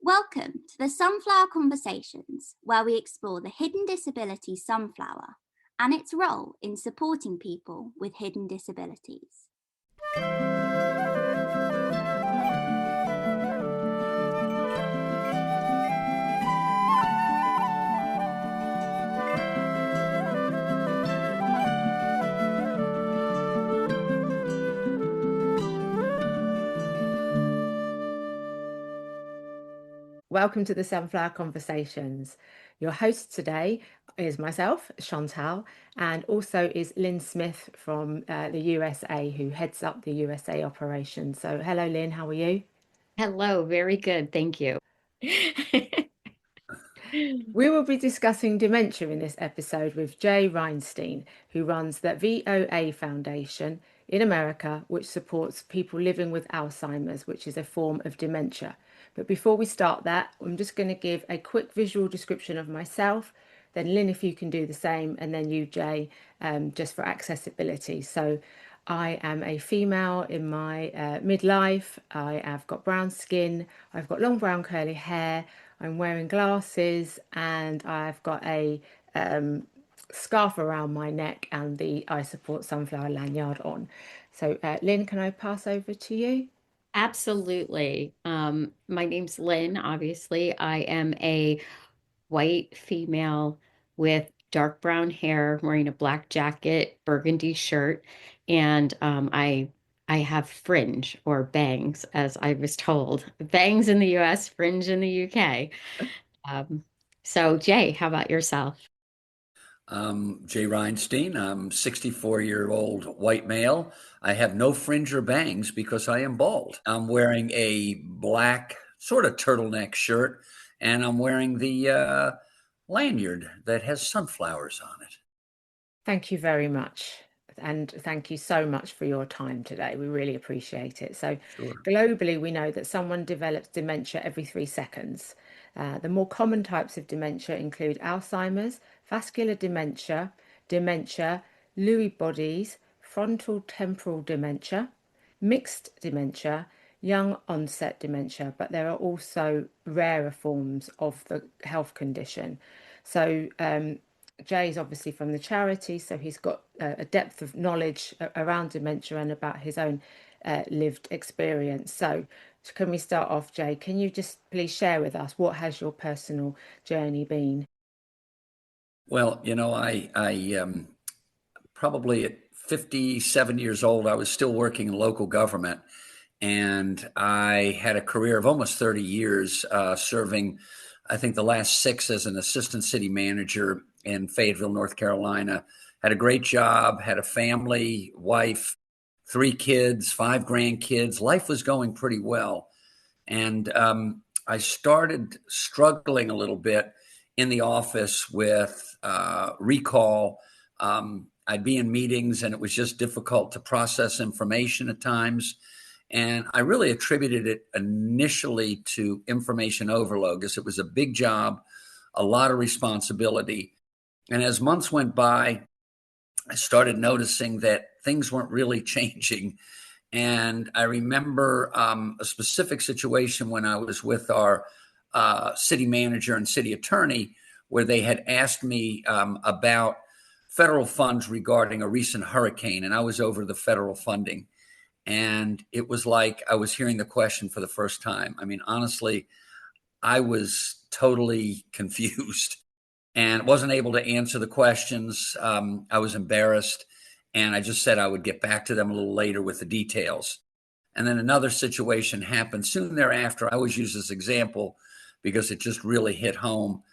Welcome to the Sunflower Conversations, where we explore the hidden disability sunflower and its role in supporting people with hidden disabilities. Welcome to the Sunflower Conversations. Your host today is myself, Chantal, and also is Lynn Smith from the USA, who heads up the USA operation. So hello, Lynn, how are you? Hello, very good, thank you. We will be discussing dementia in this episode with Jay Reinstein, who runs the VOA Foundation in America, which supports people living with Alzheimer's, which is a form of dementia. But before we start that, I'm just going to give a quick visual description of myself. Then Lynn, if you can do the same, and then you, Jay, just for accessibility. So I am a female in my midlife. I have got brown skin. I've got long brown curly hair. I'm wearing glasses, and I've got a scarf around my neck and the I Support Sunflower lanyard on. So Lynn, can I pass over to you? Absolutely. My name's Lynn, obviously. I am a white female with dark brown hair, wearing a black jacket, burgundy shirt, and I have fringe or bangs, as I was told. Bangs in the US, fringe in the UK. Um, so Jay, how about yourself? Jay Reinstein. I'm 64-year-old white male. I have no fringe or bangs because I am bald. I'm wearing a black sort of turtleneck shirt, and I'm wearing the lanyard that has sunflowers on it. Thank you very much. And thank you so much for your time today. We really appreciate it. So, Sure. globally, we know that someone develops dementia every 3 seconds. The more common types of dementia include Alzheimer's, vascular dementia, Lewy bodies, frontal temporal dementia, mixed dementia, young onset dementia, but there are also rarer forms of the health condition. So, Jay is obviously from the charity, so he's got a depth of knowledge around dementia and about his own lived experience. So, can we start off, Jay? Can you just please share with us what has your personal journey been? Well, I probably at 57 years old, I was still working in local government, and I had a career of almost 30 years serving, I think the last 6 as an assistant city manager in Fayetteville, North Carolina. Had a great job, had a family, wife, 3 kids, 5 grandkids. Life was going pretty well. And I started struggling a little bit in the office with recall. I'd be in meetings and it was just difficult to process information at times. And I really attributed it initially to information overload because it was a big job, a lot of responsibility. And as months went by, I started noticing that things weren't really changing. And I remember a specific situation when I was with our city manager and city attorney, where they had asked me about federal funds regarding a recent hurricane, and I was over the federal funding. And it was like I was hearing the question for the first time. I mean, honestly, I was totally confused and wasn't able to answer the questions. I was embarrassed, and I just said I would get back to them a little later with the details. And then another situation happened soon thereafter. I always use this example because it just really hit home.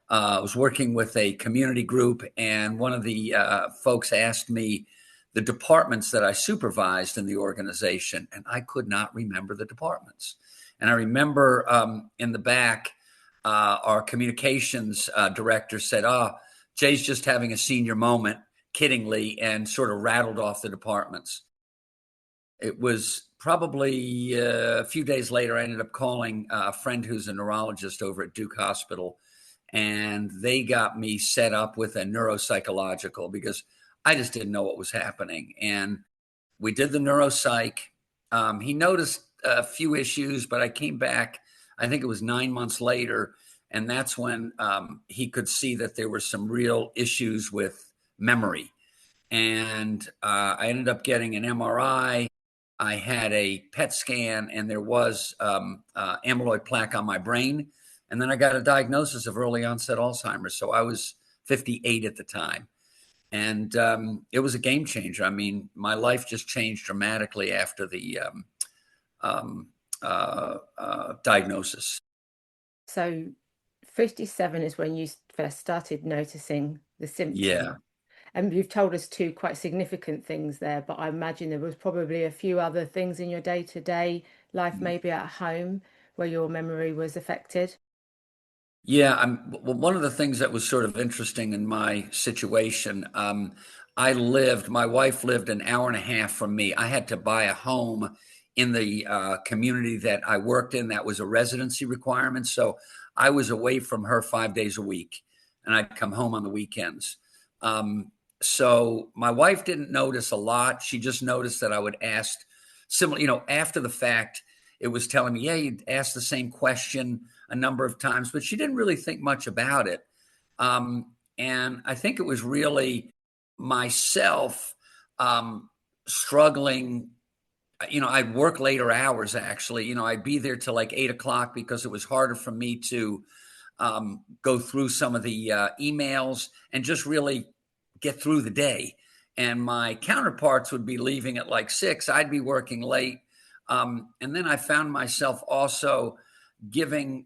I was working with a community group, and one of the folks asked me the departments that I supervised in the organization, and I could not remember the departments. And I remember in the back, our communications director said, Jay's just having a senior moment, kiddingly, and sort of rattled off the departments. It was probably a few days later, I ended up calling a friend who's a neurologist over at Duke Hospital, and they got me set up with a neuropsychological because I just didn't know what was happening. And we did the neuropsych. He noticed a few issues, but I came back I think it was 9 months later. And that's when he could see that there were some real issues with memory. And I ended up getting an MRI. I had a PET scan, and there was amyloid plaque on my brain. And then I got a diagnosis of early onset Alzheimer's. So I was 58 at the time. And it was a game changer. I mean, my life just changed dramatically after the diagnosis. So 57 is when you first started noticing the symptoms. Yeah. And you've told us two quite significant things there, but I imagine there was probably a few other things in your day-to-day life, maybe at home, where your memory was affected. Yeah, well, one of the things that was sort of interesting in my situation, my wife lived an hour and a half from me. I had to buy a home in the community that I worked in. That was a residency requirement. So I was away from her 5 days a week, and I'd come home on the weekends. So my wife didn't notice a lot. She just noticed that I would ask similar, after the fact, it was telling me, yeah, you'd asked the same question a number of times, but she didn't really think much about it. And I think it was really myself struggling. I'd work later hours, actually. I'd be there till like 8 o'clock because it was harder for me to go through some of the emails and just really get through the day. And my counterparts would be leaving at like 6. I'd be working late. And then I found myself also giving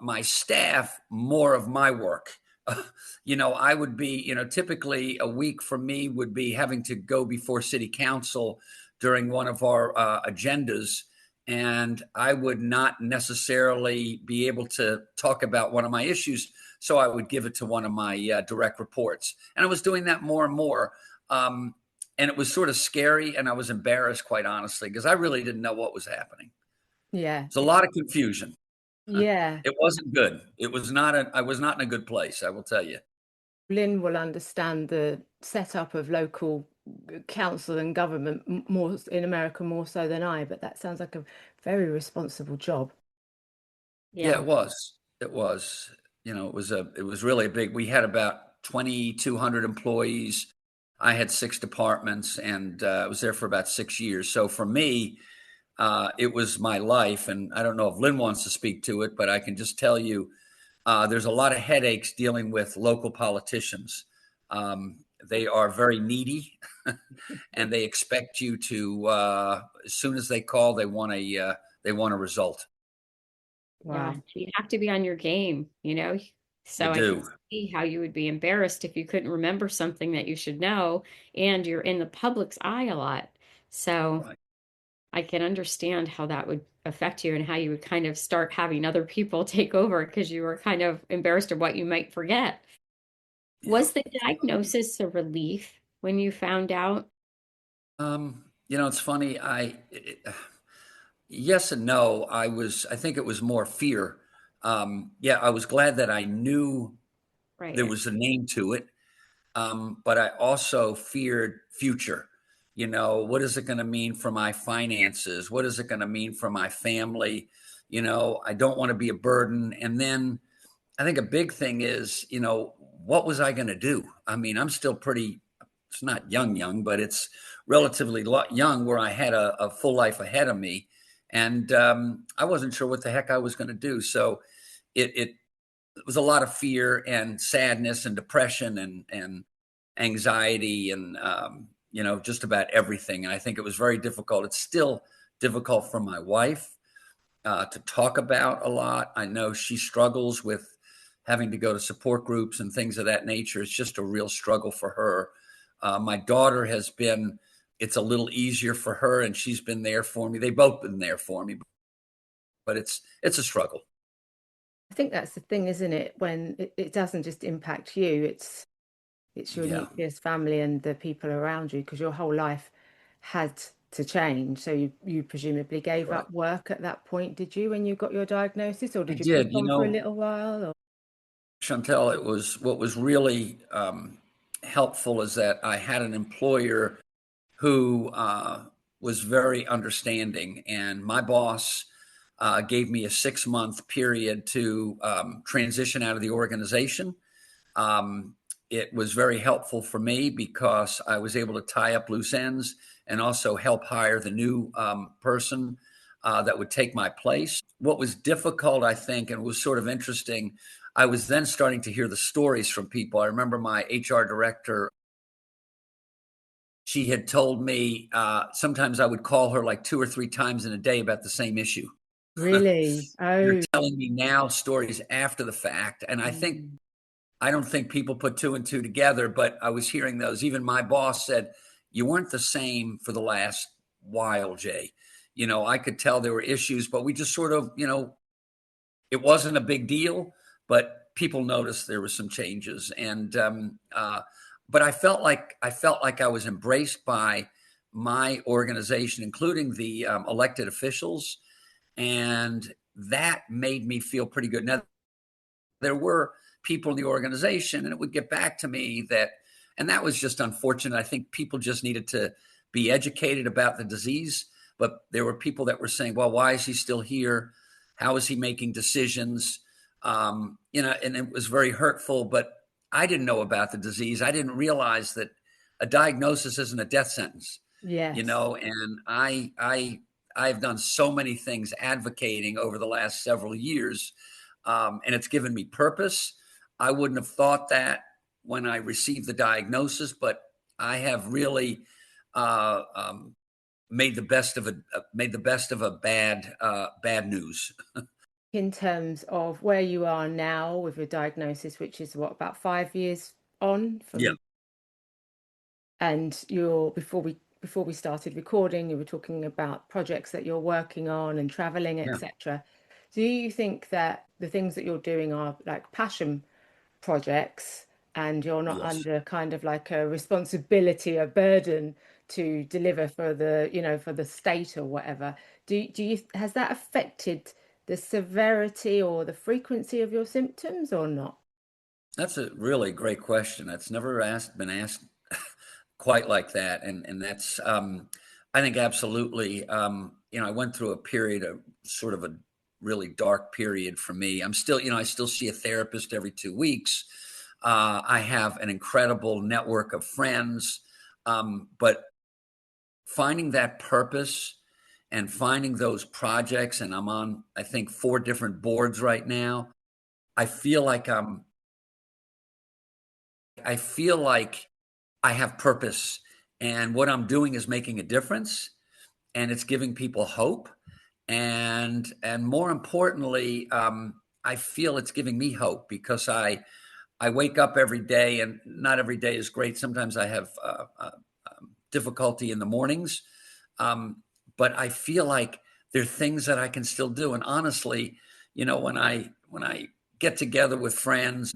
my staff more of my work. I would be, typically a week for me would be having to go before city council during one of our agendas. And I would not necessarily be able to talk about one of my issues. So I would give it to one of my direct reports. And I was doing that more and more. And it was sort of scary. And I was embarrassed, quite honestly, because I really didn't know what was happening. Yeah. It's a lot of confusion. Yeah. It wasn't good. I was not in a good place, I will tell you. Lynn will understand the setup of local council and government more in America more so than I, but that sounds like a very responsible job. Yeah, it was. It was. It was really a big. We had about 2,200 employees. I had 6 departments, and I was there for about 6 years. So for me, it was my life. And I don't know if Lynn wants to speak to it, but I can just tell you, there's a lot of headaches dealing with local politicians. They are very needy, and they expect you to, as soon as they call, they want a result. Wow. Yeah, you have to be on your game, So You I can do. see how you would be embarrassed if you couldn't remember something that you should know, and you're in the public's eye a lot. So Right. I can understand how that would affect you and how you would kind of start having other people take over because you were kind of embarrassed of what you might forget. Yeah. Was the diagnosis a relief when you found out? It's funny. Yes and no. I think it was more fear. Yeah, I was glad that I knew there Right. was a name to it. But I also feared future. What is it going to mean for my finances? What is it going to mean for my family? I don't want to be a burden. And then I think a big thing is, what was I going to do? I mean, I'm still it's not young, but it's relatively young where I had a full life ahead of me. And I wasn't sure what the heck I was going to do. So it was a lot of fear and sadness and depression and anxiety and just about everything. And I think it was very difficult. It's still difficult for my wife to talk about a lot. I know she struggles with having to go to support groups and things of that nature. It's just a real struggle for her. My daughter it's a little easier for her, and she's been there for me. They've both been there for me, but it's a struggle. I think that's the thing, isn't it? When it doesn't just impact you, it's your Yeah. nucleus family and the people around you, because your whole life had to change. So you presumably gave Right. up work at that point, did you, when you got your diagnosis, or I did you push did. on for a little while? Or? Chantel, what was really helpful is that I had an employer who was very understanding, and my boss gave me a 6-month period to transition out of the organization. It was very helpful for me because I was able to tie up loose ends and also help hire the new person that would take my place. What was difficult, I think, and was sort of interesting, I was then starting to hear the stories from people. I remember my HR director, she had told me sometimes I would call her like 2 or 3 times in a day about the same issue. Really? You're Oh. telling me now stories after the fact. And I don't think people put 2 and 2 together, but I was hearing those. Even my boss said, you weren't the same for the last while, Jay. I could tell there were issues, but we just sort of, it wasn't a big deal, but people noticed there were some changes. But I felt like I was embraced by my organization, including the elected officials, and that made me feel pretty good. Now, there were people in the organization, and it would get back to me and that was just unfortunate. I think people just needed to be educated about the disease, but there were people that were saying, well, why is he still here? How is he making decisions? And it was very hurtful, but I didn't know about the disease. I didn't realize that a diagnosis isn't a death sentence. Yes. And I've done so many things advocating over the last several years, and it's given me purpose. I wouldn't have thought that when I received the diagnosis, but I have really made the best of a bad news. In terms of where you are now with your diagnosis, which is about 5 years on from. Yeah. And before we started recording, you were talking about projects that you're working on and traveling, etc. Do you think that the things that you're doing are like passion projects and you're not under kind of like a responsibility, a burden to deliver for the state or whatever? Has that affected the severity or the frequency of your symptoms or not? That's a really great question. That's never been asked quite like that. And that's, I think absolutely, I went through a period of sort of a really dark period for me. I'm still, I still see a therapist every 2 weeks. I have an incredible network of friends. But finding that purpose and finding those projects, and I'm on, I think, 4 different boards right now. I feel like I have purpose, and what I'm doing is making a difference, and it's giving people hope, and more importantly, I feel it's giving me hope because I wake up every day, and not every day is great. Sometimes I have difficulty in the mornings, but I feel like there are things that I can still do. And honestly, when I get together with friends,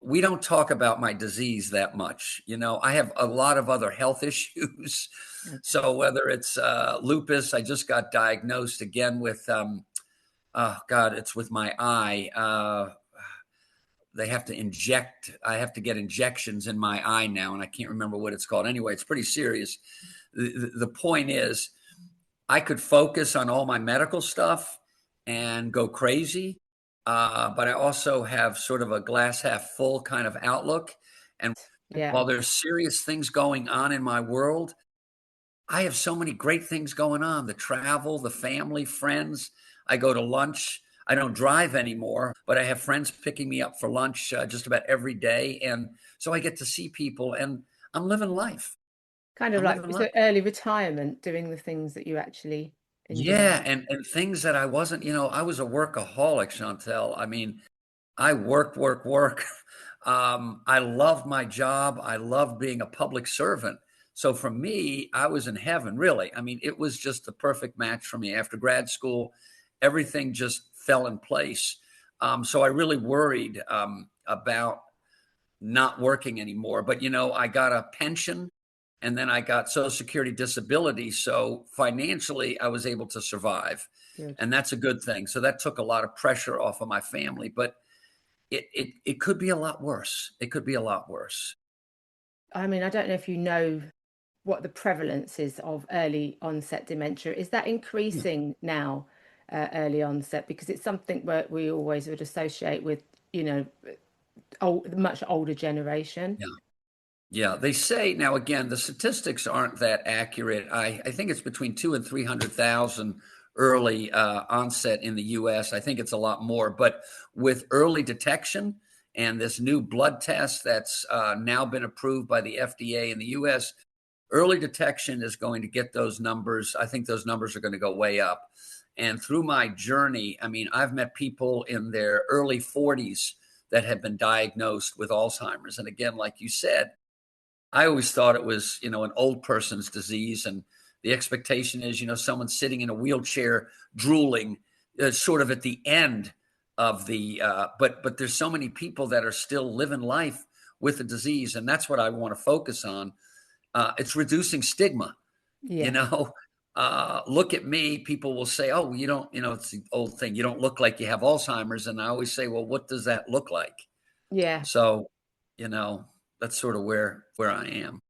we don't talk about my disease that much. I have a lot of other health issues. Okay. So whether it's lupus, I just got diagnosed again with, oh God, it's with my eye. They have to I have to get injections in my eye now, and I can't remember what it's called. Anyway, it's pretty serious. The point is, I could focus on all my medical stuff and go crazy. But I also have sort of a glass half full kind of outlook. And while there's serious things going on in my world, I have so many great things going on: the travel, the family, friends. I go to lunch. I don't drive anymore, but I have friends picking me up for lunch just about every day. And so I get to see people, and I'm living life. Kind of like early retirement, doing the things that you actually enjoy. Yeah, and things that I wasn't, I was a workaholic, Chantel. I mean, I work, work, work. I love my job. I love being a public servant. So for me, I was in heaven, really. I mean, it was just the perfect match for me. After grad school, everything just fell in place. So I really worried about not working anymore. But, I got a pension, and then I got Social Security disability. So financially, I was able to survive. Good. And that's a good thing. So that took a lot of pressure off of my family. But it could be a lot worse. It could be a lot worse. I mean, I don't know if you know what the prevalence is of early onset dementia. Is that increasing now early onset, because it's something where we always would associate with, much older generation. Yeah. Yeah, they say now again, the statistics aren't that accurate. I think it's between 2 and 300,000 early onset in the US. I think it's a lot more, but with early detection and this new blood test that's now been approved by the FDA in the US, early detection is going to get those numbers. I think those numbers are going to go way up. And through my journey, I mean, I've met people in their early 40s that have been diagnosed with Alzheimer's. And again, like you said, I always thought it was, an old person's disease. And the expectation is, someone sitting in a wheelchair drooling sort of at the end of the, but there's so many people that are still living life with the disease. And that's what I want to focus on. It's reducing stigma, Yeah. Look at me. People will say, oh, you don't, it's the old thing. You don't look like you have Alzheimer's. And I always say, well, what does that look like? Yeah. So, that's sort of where I am.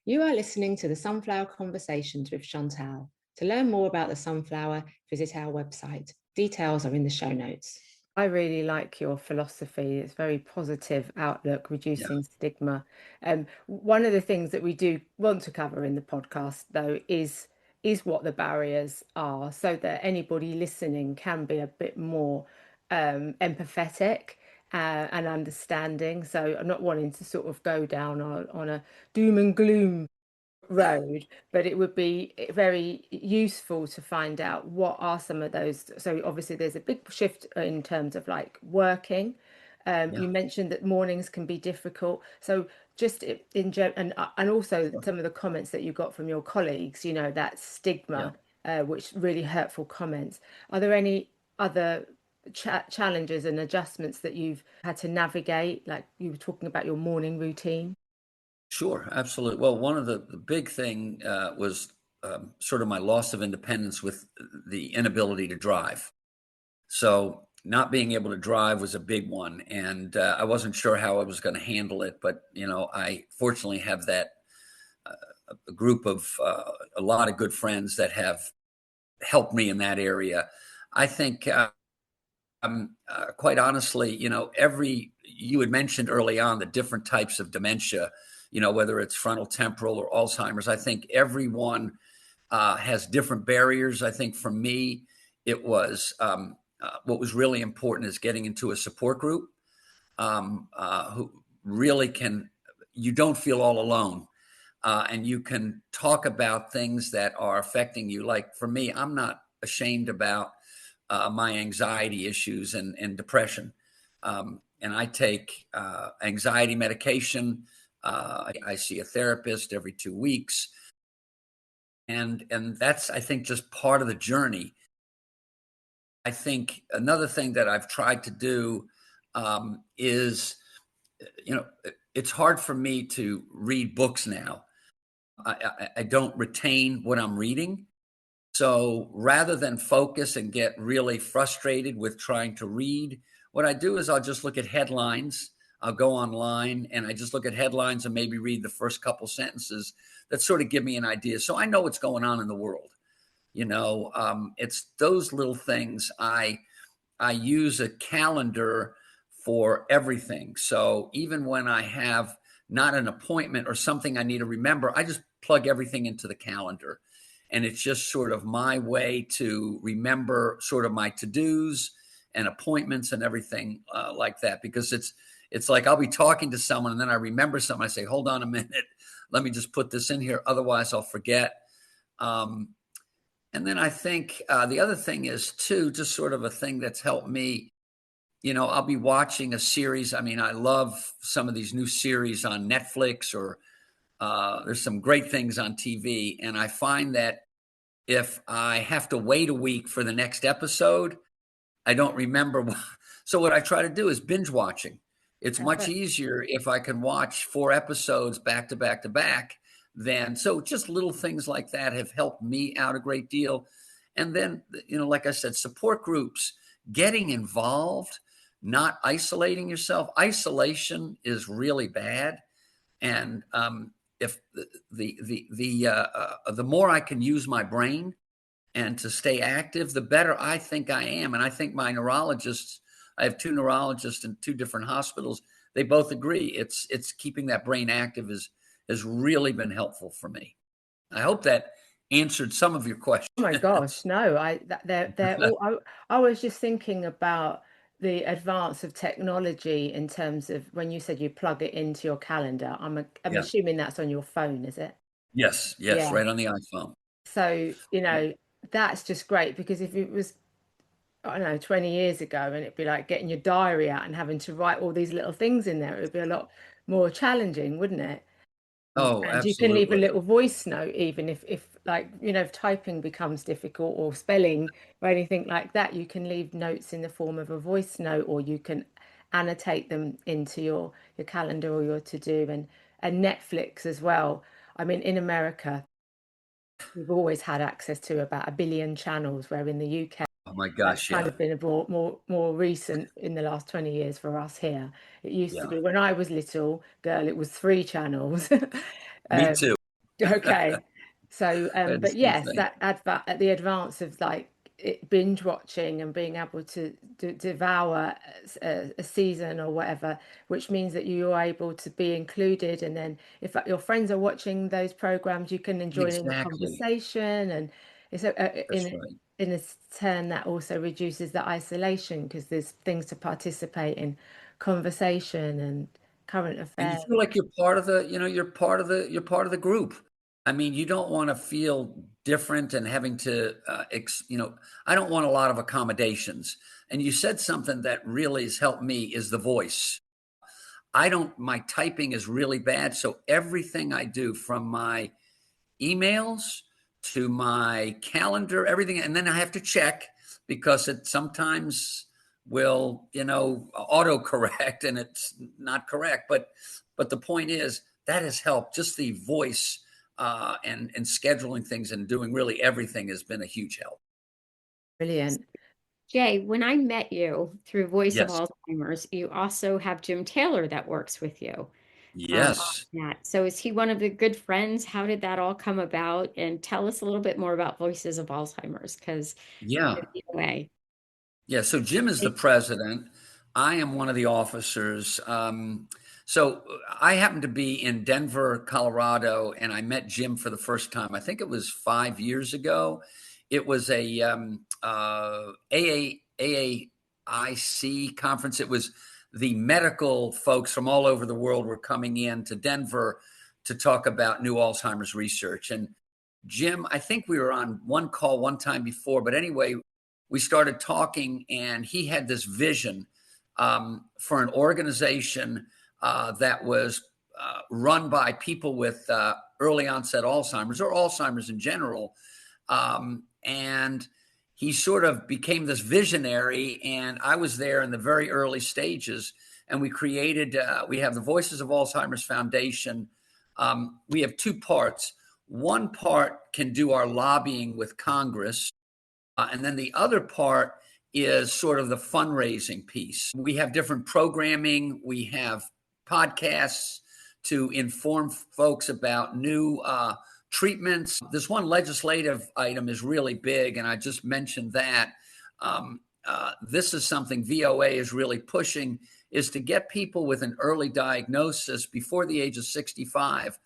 You are listening to the Sunflower Conversations with Chantal. To learn more about the sunflower, visit our website. Details are in the show notes. I really like your philosophy. It's very positive outlook, reducing stigma. One of the things that we do want to cover in the podcast, though, is what the barriers are, so that anybody listening can be a bit more empathetic and understanding. So I'm not wanting to sort of go down on a doom and gloom road, but it would be very useful to find out what are some of those. So obviously there's a big shift in terms of like working. You mentioned that mornings can be difficult. So just in general, and also some of the comments that you got from your colleagues, that stigma, which really hurtful comments. Are there any other challenges and adjustments that you've had to navigate? Like you were talking about your morning routine. Sure, absolutely. Well, one of the big thing was sort of my loss of independence with the inability to drive. So not being able to drive was a big one, and I wasn't sure how I was going to handle it. But I fortunately have that a group of a lot of good friends that have helped me in that area. I think. Quite honestly, you had mentioned early on the different types of dementia, whether it's frontal temporal or Alzheimer's. I think everyone has different barriers. I think for me, it was what was really important is getting into a support group who really you don't feel all alone. And you can talk about things that are affecting you. Like for me, I'm not ashamed about my anxiety issues and depression. And I take anxiety medication. I see a therapist every 2 weeks. And that's, I think, just part of the journey. I think another thing that I've tried to do is, it's hard for me to read books now. I don't retain what I'm reading. So rather than focus and get really frustrated with trying to read, what I do is I'll just look at headlines. I'll go online and I just look at headlines and maybe read the first couple sentences that sort of give me an idea. So I know what's going on in the world. It's those little things. I use a calendar for everything. So even when I have not an appointment or something I need to remember, I just plug everything into the calendar. And it's just sort of my way to remember sort of my to-dos and appointments and everything like that. Because it's like I'll be talking to someone and then I remember something. I say, hold on a minute. Let me just put this in here. Otherwise, I'll forget. And then I think the other thing is, too, just sort of a thing that's helped me. I'll be watching a series. I mean, I love some of these new series on Netflix or there's some great things on TV. And I find that if I have to wait a week for the next episode, I don't remember. So what I try to do is binge watching. It's much easier if I can watch 4 episodes back to back to back so just little things like that have helped me out a great deal. And then, like I said, support groups, getting involved, not isolating yourself. Isolation is really bad. And if the more I can use my brain and to stay active, the better I think I am. And I think my neurologists, I have two neurologists in two different hospitals. They both agree it's keeping that brain active has really been helpful for me. I hope that answered some of your questions. Oh my gosh, no, they're all, I was just thinking about the advance of technology in terms of when you said you plug it into your calendar. I'm Yeah. assuming that's on your phone, is it? Yes, Yeah. right on the iPhone. So, that's just great, because if it was, I don't know, 20 years ago, and it'd be like getting your diary out and having to write all these little things in there, it would be a lot more challenging, wouldn't it? Oh, And you can leave a absolutely. little voice note, even if like, if typing becomes difficult, or spelling or anything like that, you can leave notes in the form of a voice note, or you can annotate them into your calendar or your to-do. And Netflix as well. I mean, in America, we've always had access to about 1 billion channels, where in the UK, Oh my that's gosh, kind yeah. of been a more recent in the last 20 years for us here. It used to be, when I was little girl, it was 3 channels. Me too. Okay. So, I had the but same yes, thing. the advance of like binge watching and being able to devour a season or whatever, which means that you are able to be included. And then if your friends are watching those programs, you can join in the Exactly. conversation. And it's That's right. in a turn that also reduces the isolation, because there's things to participate in, conversation and current And you affairs. feel like you're part of the, you're part of the group. I mean, you don't want to feel different and having to, I don't want a lot of accommodations. And you said something that really has helped me is the voice. My typing is really bad. So everything I do, from my emails to my calendar, everything. And then I have to check, because it sometimes will, autocorrect and it's not correct. But the point is that has helped. Just the voice and scheduling things and doing really everything has been a huge help. Brilliant. Jay, when I met you through Voice of Yes. Alzheimer's, you also have Jim Taylor that works with you. Yes. Yeah. So is he one of the good friends? How did that all come about? And tell us a little bit more about Voices of Alzheimer's, because Yeah. way. Yeah, so Jim is the president. I am one of the officers. So I happened to be in Denver, Colorado, and I met Jim for the first time. I think it was 5 years ago. It was a AAIC conference. It was the medical folks from all over the world were coming in to Denver to talk about new Alzheimer's research. And Jim, I think we were on one call one time before, but anyway, we started talking, and he had this vision for an organization that was run by people with early onset Alzheimer's, or Alzheimer's in general. And he sort of became this visionary, and I was there in the very early stages. And we have the Voices of Alzheimer's Foundation. We have 2 parts. One part can do our lobbying with Congress. And then the other part is sort of the fundraising piece. We have different programming. We have podcasts to inform folks about new treatments. This one legislative item is really big, and I just mentioned that. This is something VOA is really pushing, is to get people with an early diagnosis before the age of 65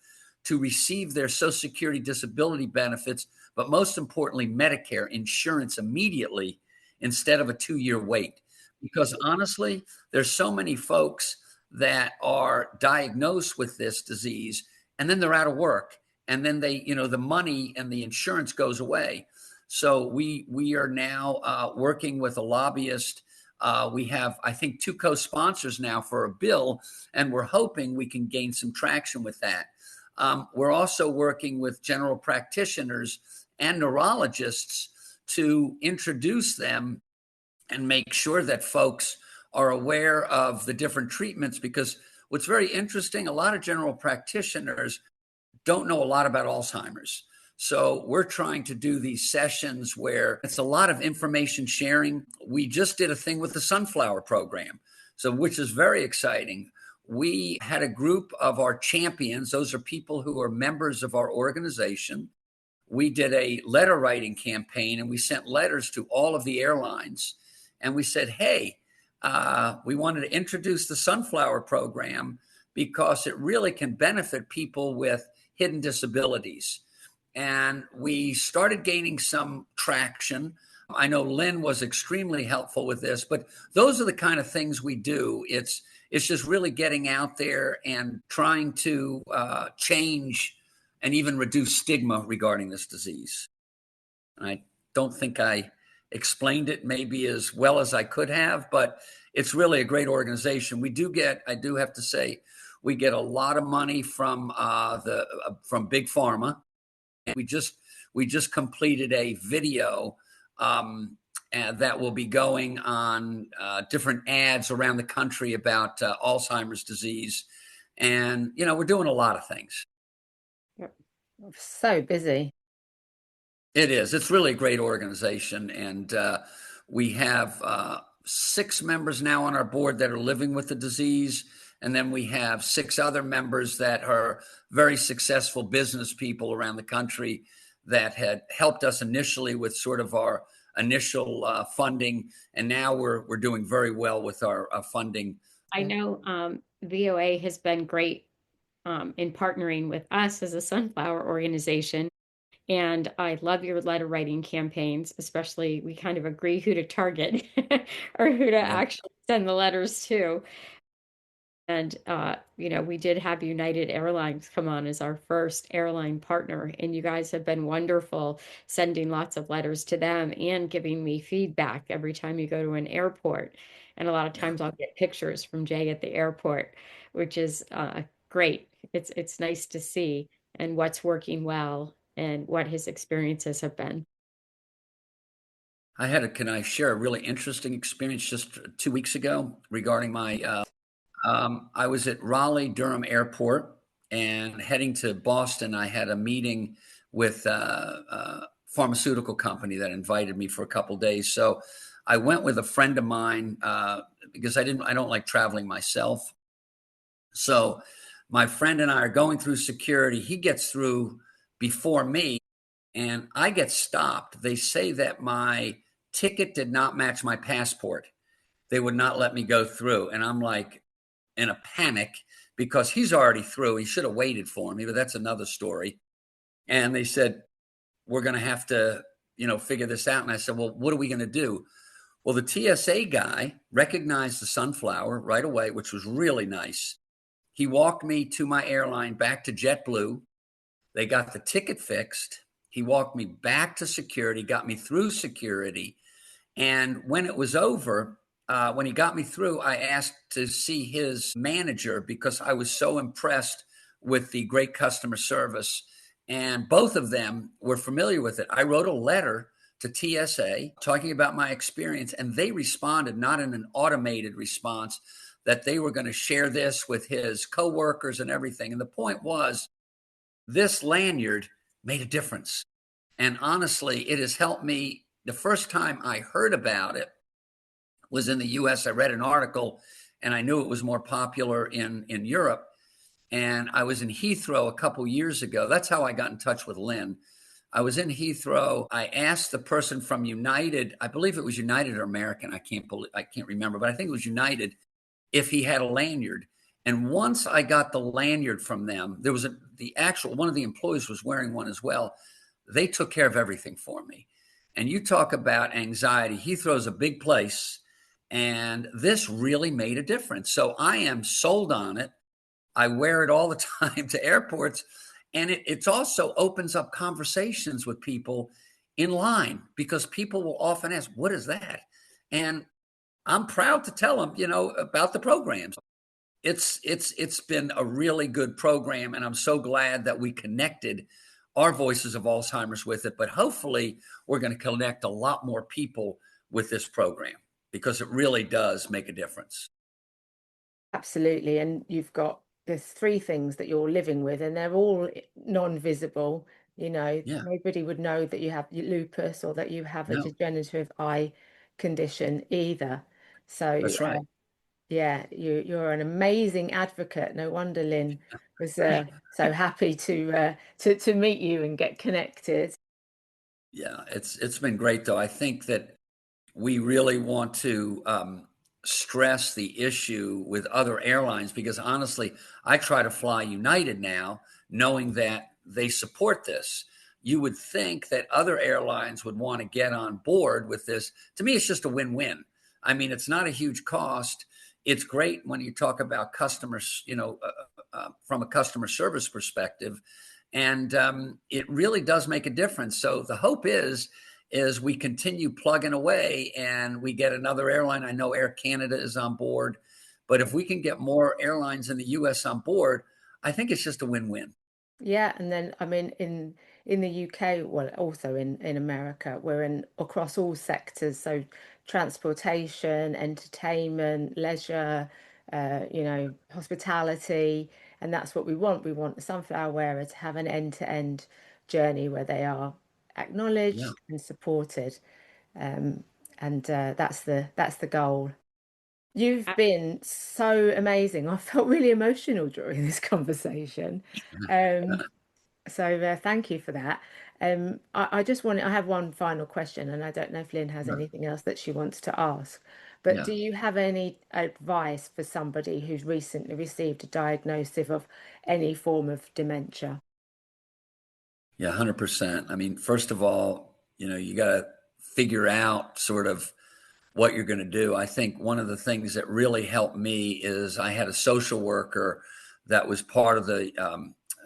to receive their Social Security disability benefits, but most importantly, Medicare insurance immediately instead of a 2-year wait. Because honestly, there's so many folks that are diagnosed with this disease, and then they're out of work, and then they, the money and the insurance goes away. So we are now working with a lobbyist. We have, I think, 2 co-sponsors now for a bill, and we're hoping we can gain some traction with that. We're also working with general practitioners and neurologists to introduce them and make sure that folks are aware of the different treatments, because what's very interesting, a lot of general practitioners don't know a lot about Alzheimer's. So we're trying to do these sessions where it's a lot of information sharing. We just did a thing with the Sunflower program, so which is very exciting, we had a group of our champions. Those are people who are members of our organization. We did a letter writing campaign, and we sent letters to all of the airlines. And we said, hey, we wanted to introduce the Sunflower program because it really can benefit people with hidden disabilities. And we started gaining some traction. I know Lynn was extremely helpful with this, but those are the kind of things we do. It's just really getting out there and trying to change and even reduce stigma regarding this disease. And I don't think I explained it maybe as well as I could have, but it's really a great organization. We do get, I do have to say, we get a lot of money from from Big Pharma. And we just completed a video that will be going on different ads around the country about Alzheimer's disease. And, you know, we're doing a lot of things. So busy. It is. It's really a great organization. And we have 6 members now on our board that are living with the disease. And then we have 6 other members that are very successful business people around the country that had helped us initially with sort of our initial funding. And now we're doing very well with our funding. I know VOA has been great in partnering with us as a Sunflower organization. And I love your letter writing campaigns, especially we kind of agree who to target or who to actually send the letters to. And, you know, we did have United Airlines come on as our first airline partner, and you guys have been wonderful sending lots of letters to them and giving me feedback every time you go to an airport. And a lot of times I'll get pictures from Jay at the airport, which is great. It's nice to see and what's working well and what his experiences have been. Can I share a really interesting experience just 2 weeks ago regarding my I was at Raleigh-Durham Airport and heading to Boston. I had a meeting with a pharmaceutical company that invited me for a couple days. So I went with a friend of mine because I don't like traveling myself. So my friend and I are going through security. He gets through before me, and I get stopped. They say that my ticket did not match my passport. They would not let me go through. And I'm like, in a panic because he's already through. He should have waited for me, but that's another story. And they said, we're going to have to, you know, figure this out. And I said, well, what are we going to do? Well, the TSA guy recognized the Sunflower right away, which was really nice. He walked me to my airline back to JetBlue. They got the ticket fixed. He walked me back to security, got me through security. And when it was over, when he got me through, I asked to see his manager because I was so impressed with the great customer service. And both of them were familiar with it. I wrote a letter to TSA talking about my experience, and they responded, not in an automated response, that they were going to share this with his coworkers and everything. And the point was, this lanyard made a difference. And honestly, it has helped me. The first time I heard about it was in the US. I read an article and I knew it was more popular in Europe. And I was in Heathrow a couple years ago. That's how I got in touch with Lynn. I was in Heathrow. I asked the person from United, I believe it was United or American. I can't remember, but I think it was United, if he had a lanyard. And once I got the lanyard from them, there was one of the employees was wearing one as well. They took care of everything for me. And you talk about anxiety. Heathrow's a big place. And this really made a difference. So I am sold on it. I wear it all the time to airports. And it also opens up conversations with people in line because people will often ask, what is that? And I'm proud to tell them, you know, about the programs. It's been a really good program. And I'm so glad that we connected our voices of Alzheimer's with it. But hopefully we're going to connect a lot more people with this program, because it really does make a difference. Absolutely. And there's 3 things that you're living with, and they're all non-visible. You know, nobody would know that you have lupus or that you have a degenerative eye condition either. So that's right. Yeah, you're an amazing advocate. No wonder Lynn was so happy to meet you and get connected. Yeah, it's been great though. I think that we really want to stress the issue with other airlines because honestly, I try to fly United now, knowing that they support this. You would think that other airlines would want to get on board with this. To me, it's just a win-win. I mean, it's not a huge cost. It's great when you talk about customers, from a customer service perspective, and it really does make a difference. So the hope is we continue plugging away and we get another airline. I know Air Canada is on board, but if we can get more airlines in the US on board, I think it's just a win-win. Yeah, and then I mean in the UK, well, also in America, we're in across all sectors, so transportation, entertainment, leisure, hospitality, and that's what we want. We want the sunflower wearer to have an end-to-end journey where they are Yeah. acknowledged and supported, and that's the goal. You've been so amazing. I felt really emotional during this conversation. Um, so thank you for that. I have one final question, and I don't know if Lynn has Sure. anything else that she wants to ask. But Yeah. do you have any advice for somebody who's recently received a diagnosis of any form of dementia? Yeah, 100%. I mean, first of all, you got to figure out sort of what you're going to do. I think one of the things that really helped me is I had a social worker that was part of the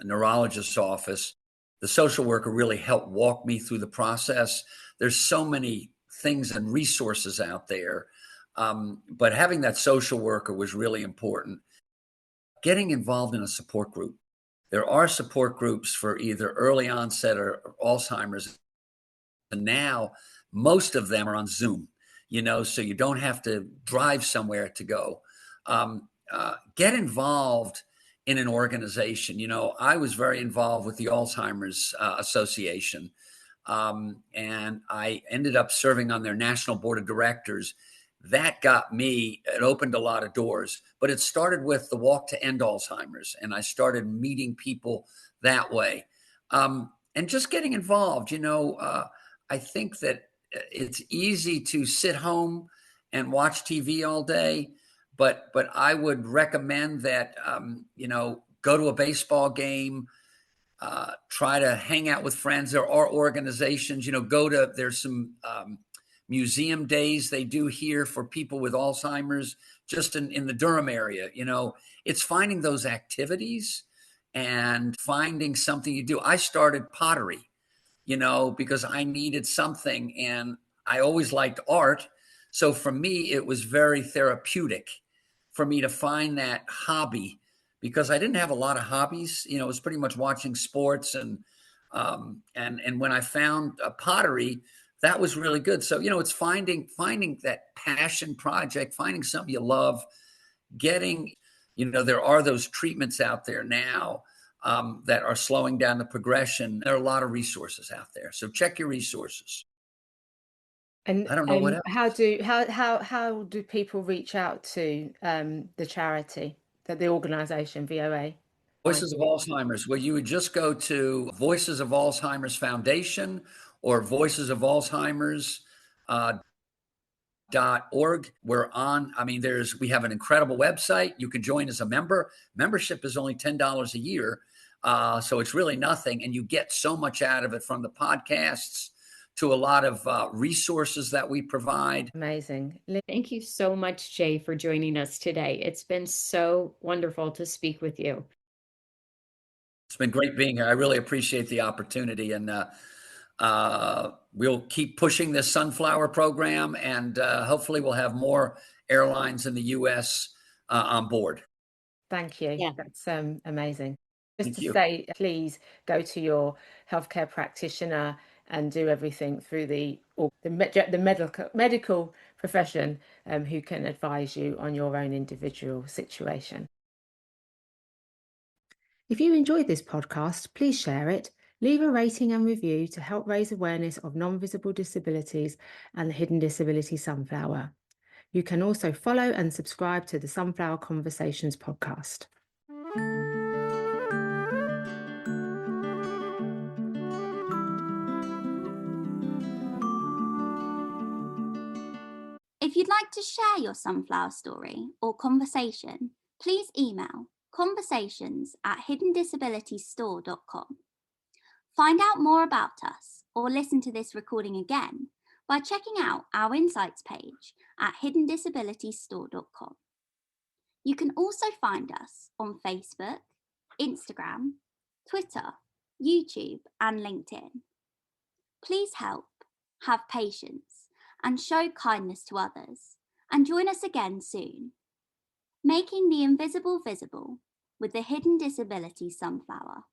neurologist's office. The social worker really helped walk me through the process. There's so many things and resources out there, but having that social worker was really important. Getting involved in a support group. There are support groups for either early onset or Alzheimer's, and now most of them are on Zoom, so you don't have to drive somewhere to go. Get involved in an organization. I was very involved with the Alzheimer's Association, and I ended up serving on their national board of directors. That got me, it opened a lot of doors, but it started with the Walk to End Alzheimer's, and I started meeting people that way. And just getting involved, I think that it's easy to sit home and watch TV all day, but I would recommend that go to a baseball game, try to hang out with friends. There are organizations, there's some museum days they do here for people with Alzheimer's, just in the Durham area. It's finding those activities and finding something you do. I started pottery, because I needed something and I always liked art. So for me, it was very therapeutic for me to find that hobby because I didn't have a lot of hobbies. It was pretty much watching sports and when I found pottery, that was really good. So it's finding that passion project, finding something you love, getting there are those treatments out there now that are slowing down the progression. There are a lot of resources out there, so check your resources. And I don't know what else. how do people reach out to the charity, the organization VOA? Voices of Alzheimer's. Well, you would just go to Voices of Alzheimer's Foundation or Voices of Alzheimer's .org. We have an incredible website. You can join as a member. Membership is only $10 a year. So it's really nothing. And you get so much out of it, from the podcasts to a lot of resources that we provide. Amazing. Thank you so much, Jay, for joining us today. It's been so wonderful to speak with you. It's been great being here. I really appreciate the opportunity, and we'll keep pushing this sunflower program, and hopefully we'll have more airlines in the U.S. On board. Thank you. Yeah. That's amazing. Just Thank to you. say, please go to your healthcare practitioner and do everything through the medical profession, who can advise you on your own individual situation. If you enjoyed this podcast, please share it, leave a rating and review to help raise awareness of non-visible disabilities and the hidden disability sunflower. You can also follow and subscribe to the Sunflower Conversations podcast. If you'd like to share your sunflower story or conversation, please email conversations@hiddendisabilitiesstore.com. Find out more about us or listen to this recording again by checking out our insights page at hiddendisabilitiesstore.com. You can also find us on Facebook, Instagram, Twitter, YouTube, and LinkedIn. Please help, have patience, and show kindness to others, and join us again soon. Making the invisible visible with the Hidden Disability Sunflower.